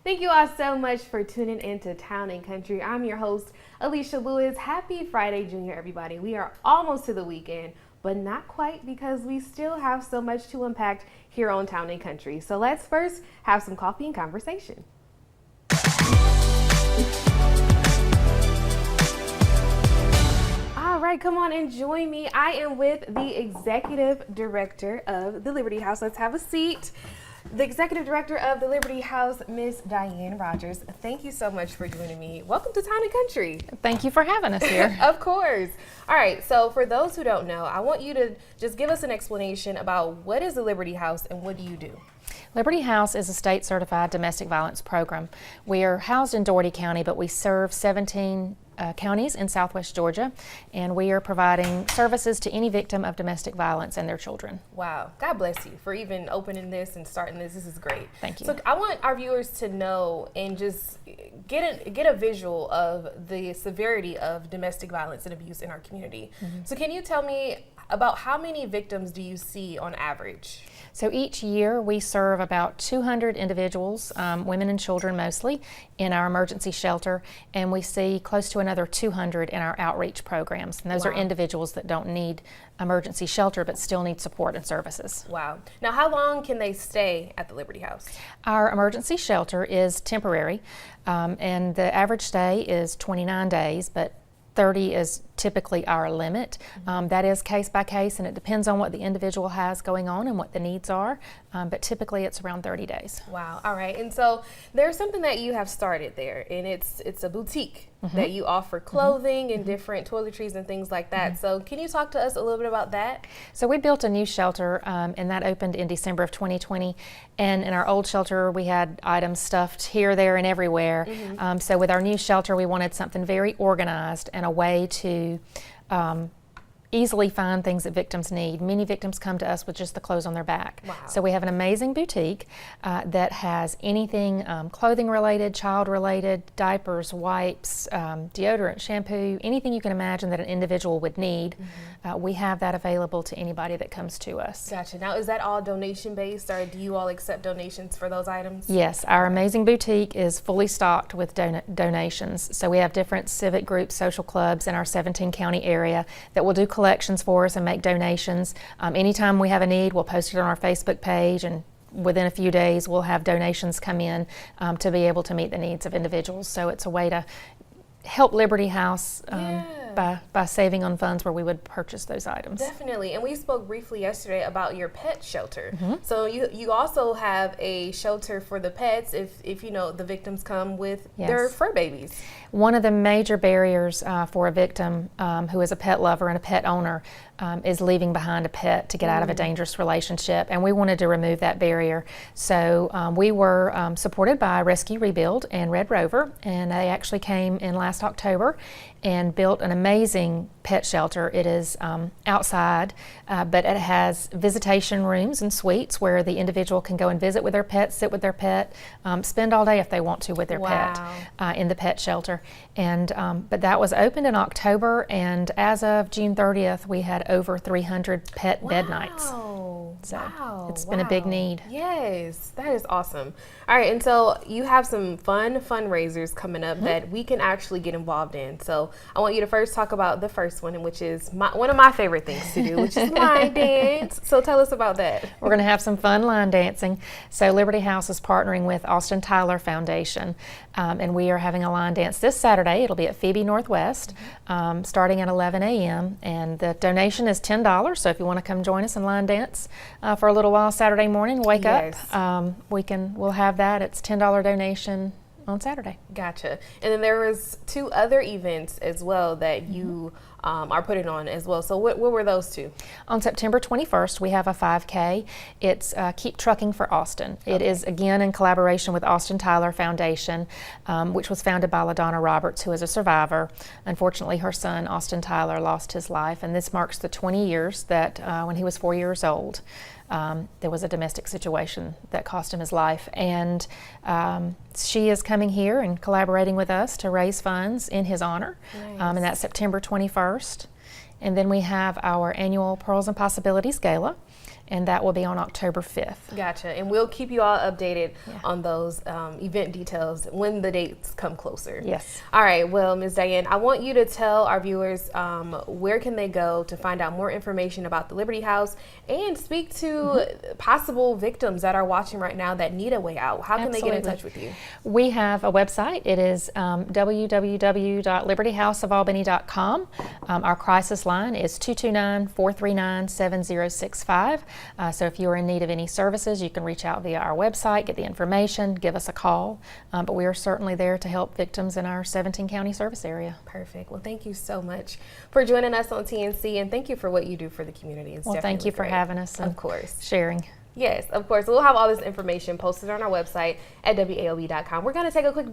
Thank you all so much for tuning into Town and Country. I'm your host, Alicia Lewis. Happy Friday, Junior, everybody. We are almost to the weekend, but not quite because we still have so much to unpack here on Town and Country. So let's first have some coffee and conversation. All right, come on and join me. I am with the Executive Director of the Liberty House. Let's have a seat. The Executive Director of the Liberty House, Miss Diane Rogers. Thank you so much for joining me. Welcome to Town and Country. Thank you for having us here. Of course. All right, so for those who don't know, I want you to just give us an explanation about what is the Liberty House and what do you do? Liberty House is a state-certified domestic violence program. We are housed in Dougherty County, but we serve 17 counties in Southwest Georgia, and we are providing services to any victim of domestic violence and their children. Wow. God bless you for even opening this and starting this. This is great. Thank you. So I want our viewers to know and just get a visual of the severity of domestic violence and abuse in our community. Mm-hmm. So can you tell me about how many victims do you see on average? So each year we serve about 200 individuals, women and children mostly, in our emergency shelter, and we see close to another 200 in our outreach programs. And those are individuals that don't need emergency shelter but still need support and services. Wow. Now, how long can they stay at the Liberty House? Our emergency shelter is temporary, and the average stay is 29 days, but 30 is typically our limit. That is case by case, and it depends on what the individual has going on and what the needs are, but typically it's around 30 days. Wow. All right. And so there's something that you have started there, and it's a boutique that you offer clothing and different toiletries and things like that. So can you talk to us a little bit about that? So we built a new shelter, and that opened in December of 2020. And in our old shelter, we had items stuffed here, there, and everywhere. So with our new shelter, we wanted something very organized and a way to easily find things that victims need. Many victims come to us with just the clothes on their back. Wow. So we have an amazing boutique that has anything clothing related, child related, diapers, wipes, deodorant, shampoo, anything you can imagine that an individual would need. We have that available to anybody that comes to us. Gotcha. Now, is that all donation based, or do you all accept donations for those items? Yes, our amazing boutique is fully stocked with donations. So we have different civic groups, social clubs in our 17 county area that will do collections for us and make donations. Anytime we have a need, we'll post it on our Facebook page, and within a few days we'll have donations come in to be able to meet the needs of individuals. So it's a way to help Liberty House by saving on funds where we would purchase those items. Definitely. And we spoke briefly yesterday about your pet shelter. So you also have a shelter for the pets if you know the victims come with their fur babies. One of the major barriers for a victim who is a pet lover and a pet owner is leaving behind a pet to get out of a dangerous relationship, and we wanted to remove that barrier. So we were supported by Rescue Rebuild and Red Rover, and they actually came in last October and built an amazing pet shelter. It is outside, but it has visitation rooms and suites where the individual can go and visit with their pet, sit with their pet, spend all day if they want to with their pet in the pet shelter. And but that was opened in October, and as of June 30th, we had over 300 pet bed nights. So it's been a big need. Yes, that is awesome. All right, and so you have some fun fundraisers coming up that we can actually get involved in. So I want you to first talk about the first one, which is one of my favorite things to do, which is line dance. So tell us about that. We're going to have some fun line dancing. So Liberty House is partnering with Austin Tyler Foundation, and we are having a line dance this Saturday. It'll be at Phoebe Northwest, starting at 11 a.m. And the donation is $10. So if you want to come join us and line dance for a little while Saturday morning, wake up. We'll have that. It's $10 donation on Saturday. Gotcha. And then there was 2 other events as well that you are putting on as well. So what were those 2? On September 21st, we have a 5K. It's Keep Trucking for Austin. It is again in collaboration with Austin Tyler Foundation, which was founded by LaDonna Roberts, who is a survivor. Unfortunately, her son, Austin Tyler, lost his life, and this marks the 20 years that when he was 4 years old, there was a domestic situation that cost him his life. And she is coming here and collaborating with us to raise funds in his honor. And that's September 21st. And then we have our annual Pearls and Possibilities Gala. and that will be on October 5th. Gotcha. And we'll keep you all updated on those event details when the dates come closer. Yes. All right. Well, Ms. Diane, I want you to tell our viewers where can they go to find out more information about the Liberty House and speak to possible victims that are watching right now that need a way out. How can they get in touch with you? We have a website. It is www.libertyhouseofalbany.com. Our crisis line is 229-439-7065. So if you are in need of any services, you can reach out via our website, get the information, give us a call. But we are certainly there to help victims in our 17-county service area. Perfect. Well, thank you so much for joining us on TNC, and thank you for what you do for the community. It's well, thank you for great. having us and of course. sharing. Yes, of course. We'll have all this information posted on our website at WAOB.com. We're going to take a quick